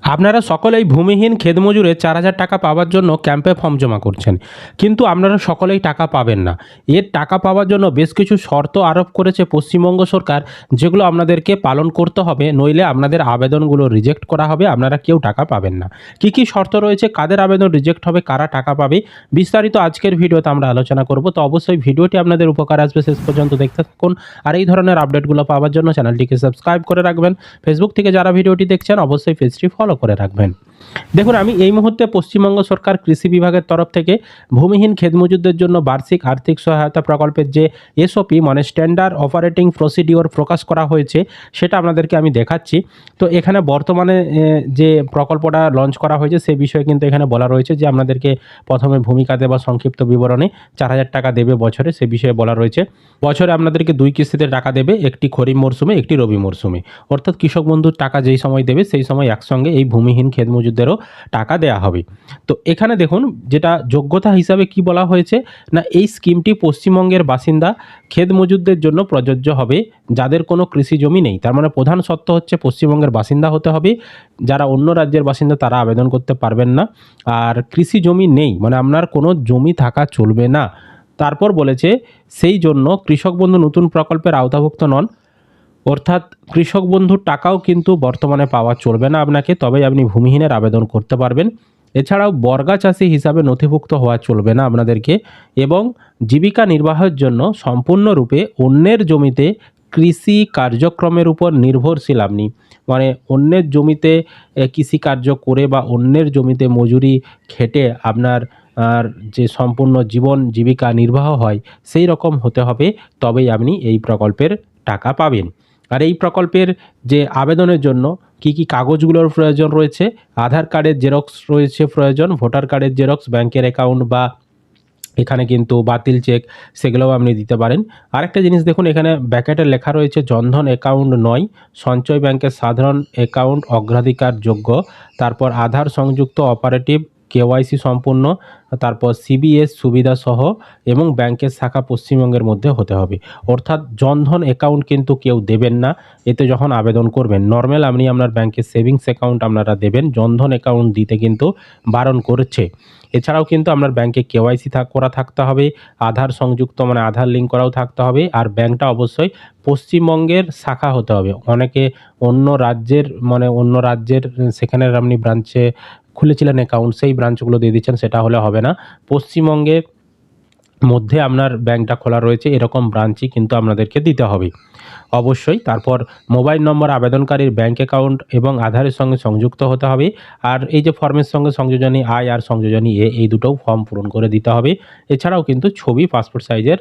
আপনারা সকলেই ভূমিহীন খেতমজুরে 4,000 টাকা পাওয়ার জন্য ক্যাম্পে ফর্ম জমা করছেন, কিন্তু আপনারা সকলেই টাকা পাবেন না। এর টাকা পাওয়ার জন্য বেশ কিছু শর্ত আরোপ করেছে পশ্চিমবঙ্গ সরকার, যেগুলো আপনাদেরকে পালন করতে হবে, নইলে আপনাদের আবেদনগুলো রিজেক্ট করা হবে, আপনারা কেউ টাকা পাবেন না। কী কী শর্ত রয়েছে, কাদের আবেদন রিজেক্ট হবে, কারা টাকা পাবে, বিস্তারিত আজকের ভিডিওতে আমরা আলোচনা করব। তো অবশ্যই ভিডিওটি আপনাদের উপকার আসবে, শেষ পর্যন্ত দেখতে থাকুন। আর এই ধরনের আপডেটগুলো পাওয়ার জন্য চ্যানেলটিকে সাবস্ক্রাইব করে রাখবেন। ফেসবুক থেকে যারা ভিডিওটি দেখছেন অবশ্যই পেজটি ফলো করে রাখবেন। দেখুন, আমি এই মুহূর্তে পশ্চিমবঙ্গ সরকার কৃষি বিভাগের তরফ থেকে ভূমিহীন খেতমজুরদের জন্য বার্ষিক আর্থিক সহায়তা প্রকল্পের যে এসওপি মানে স্ট্যান্ডার্ড অপারেটিং প্রসিডিওর প্রকাশ করা হয়েছে, সেটা আপনাদেরকে আমি দেখাচ্ছি। তো এখানে বর্তমানে যে প্রকল্পটা লঞ্চ করা হয়েছে সে বিষয়ে কিন্তু এখানে বলা রয়েছে যে আপনাদেরকে প্রথমে ভূমিকাতে বা সংক্ষিপ্ত বিবরণে 4,000 টাকা দেবে বছরে, সে বিষয়ে বলা রয়েছে। বছরে আপনাদেরকে 2 কিস্তিতে টাকা দেবে, একটি খরিফ মরশুমে, একটি রবি মরশুমে। অর্থাৎ কৃষক বন্ধুর টাকা যেই সময় দেবে সেই সময় একসঙ্গে এই ভূমিহীন খেতমজুরদেরও টাকা দেয়া হবে। তো এখানে দেখুন, যেটা যোগ্যতা হিসাবে কি বলা হয়েছে না, এই স্কিমটি পশ্চিমবঙ্গের বাসিন্দা খেতমজুরদের জন্য প্রযোজ্য হবে যাদের কোনো কৃষি জমি নেই। তার মানে প্রধান শর্ত হচ্ছে পশ্চিমবঙ্গের বাসিন্দা হতে হবে। যারা অন্য রাজ্যের বাসিন্দা তারা আবেদন করতে পারবেন না। আর কৃষি জমি নেই মানে আপনার কোনো জমি থাকা চলবে না। তারপর বলেছে সেই জন্য কৃষক বন্ধু নতুন প্রকল্পের আওতাভুক্ত নন, অর্থাৎ কৃষক বন্ধুর টাকাও কিন্তু বর্তমানে পাওয়া চলবে না আপনাকে, তবেই আপনি ভূমিহীনের আবেদন করতে পারবেন। এছাড়াও বর্গা চাষি হিসাবে নথিভুক্ত হওয়া চলবে না আপনাদেরকে, এবং জীবিকা নির্বাহের জন্য সম্পূর্ণরূপে অন্যের জমিতে কৃষি কার্যক্রমের উপর নির্ভরশীল আপনি, মানে অন্যের জমিতে কৃষি কার্য করে বা অন্যের জমিতে মজুরি খেটে আপনার আর যে সম্পূর্ণ জীবন জীবিকা নির্বাহ হয় সেই রকম হতে হবে, তবেই আপনি এই প্রকল্পের টাকা পাবেন। আর এই প্রকল্পের যে আবেদনের জন্য কি কি কাগজগুলোর প্রয়োজন রয়েছে, আধার কার্ডের জেরক্স রয়েছে প্রয়োজন, ভোটার কার্ডের জেরক্স, ব্যাংকের অ্যাকাউন্ট বা এখানে কিন্তু বাতিল চেক সেগুলোও আপনি দিতে পারেন। আরেকটা জিনিস দেখুন, এখানে ব্যাকেটে লেখা রয়েছে জনধন অ্যাকাউন্ট নয়, সঞ্চয় ব্যাংকের সাধারণ অ্যাকাউন্ট অগ্রাধিকার যোগ্য। তারপর আধার সংযুক্ত অপারেটিভ কেওয়াইসি সম্পূর্ণ, তারপর সিবিএস সুবিধা সহ এবং ব্যাংকের শাখা পশ্চিমবঙ্গের মধ্যে হতে হবে। অর্থাৎ জনধন অ্যাকাউন্ট কিন্তু কেউ দেবেন না এতে যখন আবেদন করবেন। নর্মাল আপনি আপনার ব্যাংকের সেভিংস অ্যাকাউন্ট আপনারা দেবেন, জনধন অ্যাকাউন্ট দিতে কিন্তু বারণ করছে। এছাড়াও কিন্তু আপনার ব্যাংকে কেওয়াইসি করা থাকতে হবে, আধার সংযুক্ত মানে আধার লিঙ্ক করাও থাকতে হবে, আর ব্যাংকটা অবশ্যই পশ্চিমবঙ্গের শাখা হতে হবে। অনেকে অন্য রাজ্যের মানে অন্য রাজ্যের সেখানে আপনি ব্রাঞ্চে খুলেছিলেন অ্যাকাউন্ট, সেই ব্রাঞ্চগুলো দিয়ে দিচ্ছেন, সেটা হলে হবে না। পশ্চিমবঙ্গের মধ্যে আপনার ব্যাংকটা খোলা রয়েছে এরকম ব্রাঞ্চই কিন্তু আপনাদেরকে দিতে হবে অবশ্যই। তারপর মোবাইল নম্বর আবেদনকারীর ব্যাংক অ্যাকাউন্ট এবং আধারের সঙ্গে সংযুক্ত হতে হবে। আর এই যে ফর্মের সঙ্গে সংযোজনী আই আর সংযোজনী এ, এই দুটোও ফর্ম পূরণ করে দিতে হবে। এছাড়াও কিন্তু ছবি পাসপোর্ট সাইজের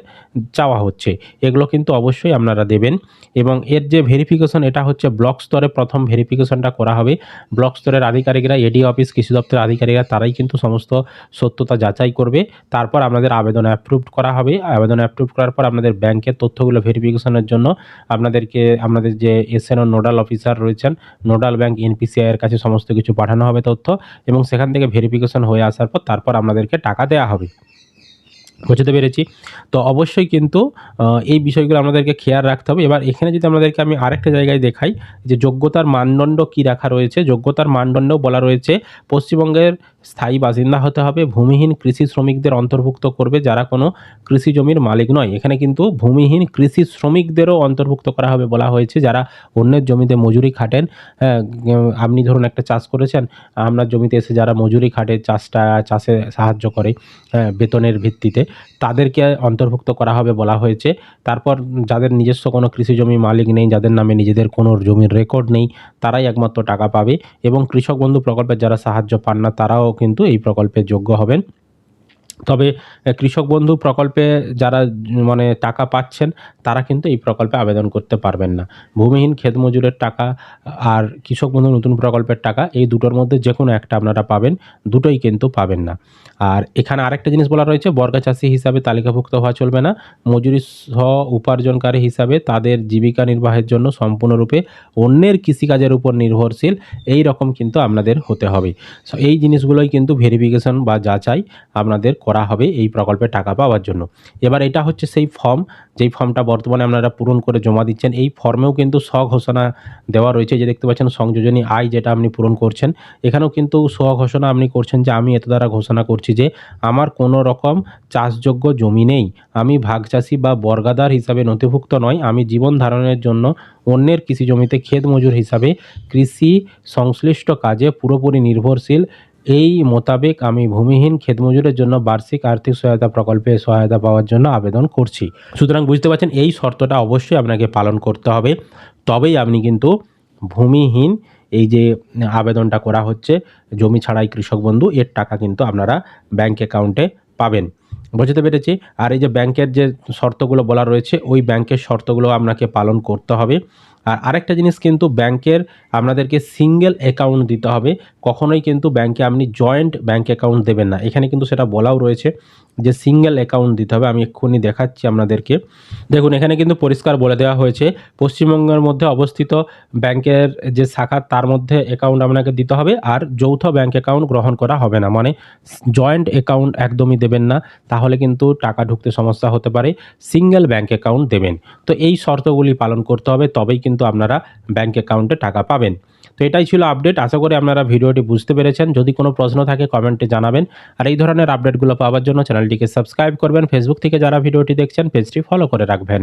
চাওয়া হচ্ছে, এগুলো কিন্তু অবশ্যই আপনারা দেবেন। এবং এর যে ভেরিফিকেশন, এটা হচ্ছে ব্লক স্তরে প্রথম ভেরিফিকেশনটা করা হবে। ব্লক স্তরের আধিকারিকরা, এডি অফিস, কৃষি দপ্তরের আধিকারিকরা, তারাই কিন্তু সমস্ত সত্যতা যাচাই করবে। তারপর আপনাদের আবেদন অ্যাপ্রুভ করা হবে। আবেদন অ্যাপ্রুভ করার পর আপনাদের ব্যাংকের তথ্যগুলো ভেরিফিকেশনের জন্য আপনাদেরকে আপনাদের যে এসএনও নোডাল অফিসার রয়েছেন, নোডাল ব্যাংক এনপিসিআই এর কাছে সমস্ত কিছু পাঠানো হবে তথ্য, এবং সেখান থেকে ভেরিফিকেশন হয়ে আসার পর তারপর আপনাদেরকে টাকা দেওয়া হবে। বুঝতে পেরেছি। তো অবশ্যই কিন্তু এই বিষয়গুলো আমাদেরকে খেয়াল রাখতে হবে। এবার এখানে যদি আমাদেরকে আমি আরেকটা জায়গায় দেখাই যে যোগ্যতার মানদণ্ড কী রাখা রয়েছে, যোগ্যতার মানদণ্ডও বলা রয়েছে পশ্চিমবঙ্গের স্থায়ী বাসিন্দা হতে হবে, ভূমিহীন কৃষি শ্রমিকদের অন্তর্ভুক্ত করবে যারা কোনো কৃষি জমির মালিক নয়। এখানে কিন্তু ভূমিহীন কৃষি শ্রমিকদেরও অন্তর্ভুক্ত করা হবে বলা হয়েছে, যারা অন্যের জমিতে মজুরি খাটেন। হ্যাঁ, আপনি ধরুন একটা চাষ করেছেন, আপনার জমিতে এসে যারা মজুরি খাটে, চাষে সাহায্য করে বেতনের ভিত্তিতে, তাদেরকে অন্তর্ভুক্ত করা হবে বলা হয়েছে। তারপর যাদের নিজস্ব কোনো কৃষি জমি মালিক নেই, যাদের নামে নিজেদের কোনো জমির রেকর্ড নেই, তারাই একমাত্র টাকা পাবে। এবং কৃষক বন্ধু প্রকল্পের যারা সাহায্য পান না তারাও কিন্তু এই প্রকল্পের যোগ্য হবেন। তবে কৃষক বন্ধু প্রকল্পে যারা মানে টাকা পাচ্ছেন তারা কিন্তু এই প্রকল্পে আবেদন করতে পারবেন না। ভূমিহীন ক্ষেতমজুরের টাকা আর কৃষক বন্ধু নতুন প্রকল্পের টাকা, এই দুটোর মধ্যে যে কোনো একটা আপনারা পাবেন, দুটোই কিন্তু পাবেন না। আর এখানে আরেকটা জিনিস বলা রয়েছে, বর্গা চাষি হিসাবে তালিকাভুক্ত হওয়া চলবে না। মজুরি সহ উপার্জনকারী হিসাবে তাদের জীবিকা নির্বাহের জন্য সম্পূর্ণরূপে অন্যের কৃষিকাজের উপর নির্ভরশীল, এই রকম কিন্তু আপনাদের হতে হবে। সো এই জিনিসগুলোই কিন্তু ভেরিফিকেশন বা যাচাই আপনাদের করা হবে এই প্রকল্পে টাকা পাওয়ার জন্য। এবার এটা হচ্ছে সেই ফর্ম, যেই ফর্মটা বর্তমানে আপনারা পূরণ করে জমা দিচ্ছেন। এই ফর্মেও কিন্তু স্বঘোষণা দেওয়া রয়েছে, যে দেখতে পাচ্ছেন সংযোজনী আয় যেটা আপনি পূরণ করছেন, এখানেও কিন্তু স্বঘোষণা আপনি করছেন যে আমি এত দ্বারা ঘোষণা করছি যে আমার কোনো রকম চাষযোগ্য জমি নেই, আমি ভাগ চাষি বা বর্গাদার হিসাবে নথিভুক্ত নয়, আমি জীবন ধারণের জন্য অন্যের কৃষি জমিতে ক্ষেত মজুর হিসাবে কৃষি সংশ্লিষ্ট কাজে পুরোপুরি নির্ভরশীল। এই মোতাবেক আমি ভূমিহীন ক্ষেতমজুরের জন্য বার্ষিক আর্থিক সহায়তা প্রকল্পে সহায়তা পাওয়ার জন্য আবেদন করছি। সুতরাং বুঝতে পারছেন এই শর্তটা অবশ্যই আপনাকে পালন করতে হবে, তবেই আপনি কিন্তু ভূমিহীন এই যে আবেদনটা করা হচ্ছে জমি ছাড়াই কৃষক বন্ধু, এর টাকা কিন্তু আপনারা ব্যাঙ্ক অ্যাকাউন্টে পাবেন। বুঝতে পেরেছি। আর এই যে ব্যাংকের যে শর্তগুলো বলা রয়েছে, ওই ব্যাংকের শর্তগুলো আপনাকে পালন করতে হবে। আর আরেকটা জিনিস কিন্তু ব্যাংকের আপনাদেরকে সিঙ্গেল অ্যাকাউন্ট দিতে হবে, কখনোই কিন্তু ব্যাংকে আপনি জয়েন্ট ব্যাংক অ্যাকাউন্ট দেবেন না। এখানে কিন্তু সেটা বলাও রয়েছে যে সিঙ্গেল অ্যাকাউন্ট দিতে হবে। আমি এক্ষুনি দেখাচ্ছি আপনাদেরকে। দেখুন এখানে কিন্তু পরিষ্কার বলে দেওয়া হয়েছে, পশ্চিমবঙ্গের মধ্যে অবস্থিত ব্যাংকের যে শাখা তার মধ্যে অ্যাকাউন্ট আপনাকে দিতে হবে, আর যৌথ ব্যাংক অ্যাকাউন্ট গ্রহণ করা হবে না। মানে জয়েন্ট অ্যাকাউন্ট একদমই দেবেন না, তাহলে কিন্তু টাকা ঢুকতে সমস্যা হতে পারে। সিঙ্গেল ব্যাংক অ্যাকাউন্ট দেবেন। তো এই শর্তগুলি পালন করতে হবে, তবেই কিন্তু আপনারা ব্যাংক অ্যাকাউন্টে টাকা পাবেন। তো এটাই ছিল আপডেট। আশা করি আপনারা ভিডিওটি বুঝতে পেরেছেন। যদি কোনো প্রশ্ন থাকে কমেন্টে জানাবেন। আর এই ধরনের আপডেটগুলো পাওয়ার জন্য চ্যানেলটিকে সাবস্ক্রাইব করবেন। ফেসবুক থেকে যারা ভিডিওটি দেখছেন পেজটি ফলো করে রাখবেন।